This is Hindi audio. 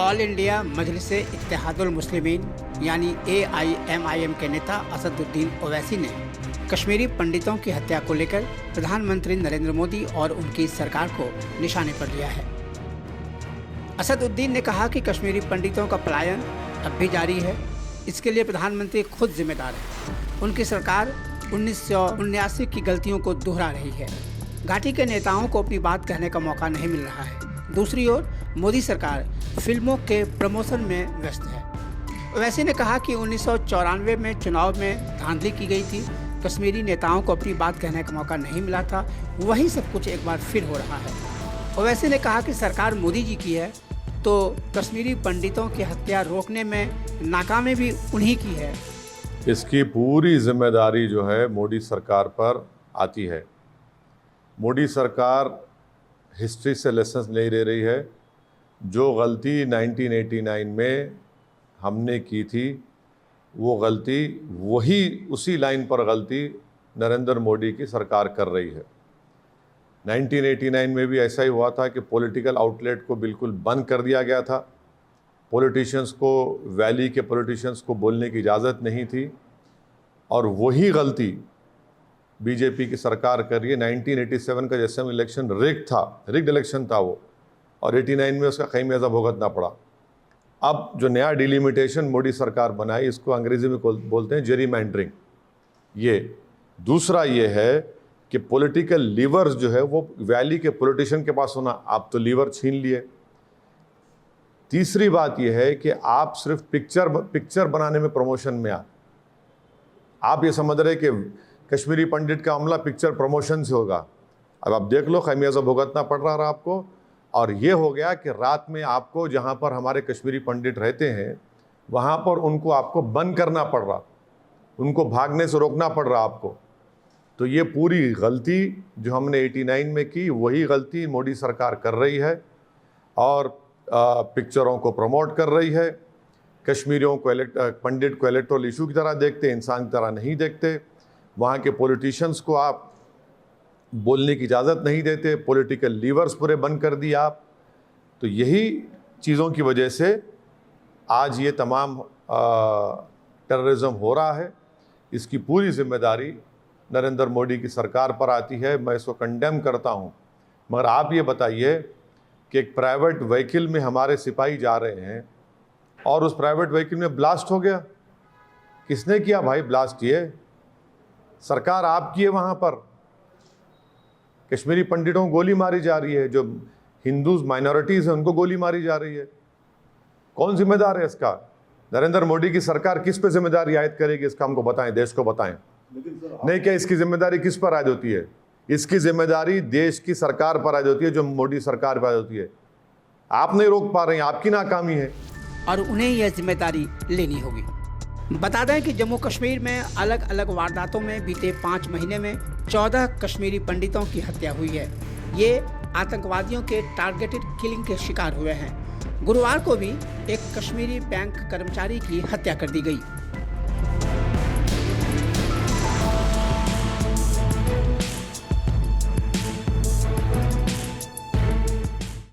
ऑल इंडिया मजलिस-ए-इत्तेहादुल मुस्लिमीन यानी AIMIM के नेता असदुद्दीन ओवैसी ने कश्मीरी पंडितों की हत्या को लेकर प्रधानमंत्री नरेंद्र मोदी और उनकी सरकार को निशाने पर लिया है। असदुद्दीन ने कहा कि कश्मीरी पंडितों का पलायन अब भी जारी है, इसके लिए प्रधानमंत्री खुद जिम्मेदार है। उनकी सरकार 1979 की गलतियों को दोहरा रही है। घाटी के नेताओं को अपनी बात कहने का मौका नहीं मिल रहा है। दूसरी ओर मोदी सरकार फिल्मों के प्रमोशन में व्यस्त है। ओवैसी ने कहा कि 1994 में चुनाव में धांधली की गई थी, कश्मीरी नेताओं को अपनी बात कहने का मौका नहीं मिला था, वही सब कुछ एक बार फिर हो रहा है। ओवैसी ने कहा कि सरकार मोदी जी की है तो कश्मीरी पंडितों की हत्या रोकने में नाकामी भी उन्हीं की है। इसकी पूरी जिम्मेदारी जो है मोदी सरकार पर आती है। मोदी सरकार हिस्ट्री से लेसन्स नहीं ले रही है। जो गलती 1989 में हमने की थी वो गलती वही उसी लाइन पर गलती नरेंद्र मोदी की सरकार कर रही है। 1989 में भी ऐसा ही हुआ था कि पॉलिटिकल आउटलेट को बिल्कुल बंद कर दिया गया था। पॉलिटिशियंस को, वैली के पॉलिटिशियंस को बोलने की इजाज़त नहीं थी और वही गलती बीजेपी की सरकार कर रही है। 1987 का जैसे इलेक्शन रिग्ड इलेक्शन था वो, और 89 में उसका खमियाजा भुगतना पड़ा। अब जो नया डिलिमिटेशन मोदी सरकार बनाई, इसको अंग्रेजी में बोलते हैं जेरीमैंडरिंग। ये दूसरा ये है कि पॉलिटिकल लीवर्स जो है वो वैली के पॉलिटिशियन के पास होना, आप तो लीवर छीन लिए। तीसरी बात यह है कि आप सिर्फ पिक्चर बनाने में प्रमोशन में आप ये समझ रहे कि कश्मीरी पंडित का हमला पिक्चर प्रमोशन से होगा। अब आप देख लो, खमियाजा भुगतना पड़ रहा है आपको। और ये हो गया कि रात में आपको जहाँ पर हमारे कश्मीरी पंडित रहते हैं वहाँ पर उनको आपको बंद करना पड़ रहा, उनको भागने से रोकना पड़ रहा आपको। तो ये पूरी गलती जो हमने 89 में की वही गलती मोदी सरकार कर रही है और पिक्चरों को प्रमोट कर रही है। कश्मीरियों को पंडित को इलेक्टोरल इशू की तरह देखते, इंसान की तरह नहीं देखते। वहाँ के पॉलिटिशियंस को आप बोलने की इजाज़त नहीं देते, पॉलिटिकल लीवर्स पूरे बंद कर दिए आप। तो यही चीज़ों की वजह से आज ये तमाम टेररिज्म हो रहा है। इसकी पूरी जिम्मेदारी नरेंद्र मोदी की सरकार पर आती है। मैं इसको कंडेम करता हूँ। मगर आप ये बताइए कि एक प्राइवेट व्हीकल में हमारे सिपाही जा रहे हैं और उस प्राइवेट व्हीकल में ब्लास्ट हो गया। किसने किया भाई ब्लास्ट? ये सरकार आपकी है। वहाँ पर कश्मीरी पंडितों को गोली मारी जा रही है, जो हिंदूज माइनॉरिटीज़ हैं उनको गोली मारी जा रही है। कौन जिम्मेदार है इसका? नरेंद्र मोदी की सरकार किस पे जिम्मेदारी आयद करेगी? इसका हमको बताएं, देश को बताएं। नहीं, क्या इसकी जिम्मेदारी किस पर आयद होती है? इसकी जिम्मेदारी देश की सरकार पर आयद होती है, जो मोदी सरकार पर आयद होती है। आप नहीं रोक पा रहे हैं, आपकी नाकामी है और उन्हें यह जिम्मेदारी लेनी होगी। बता दें कि जम्मू कश्मीर में अलग अलग वारदातों में बीते 5 महीने में 14 कश्मीरी पंडितों की हत्या हुई है। ये आतंकवादियों के टारगेटेड किलिंग के शिकार हुए हैं। गुरुवार को भी एक कश्मीरी बैंक कर्मचारी की हत्या कर दी गई।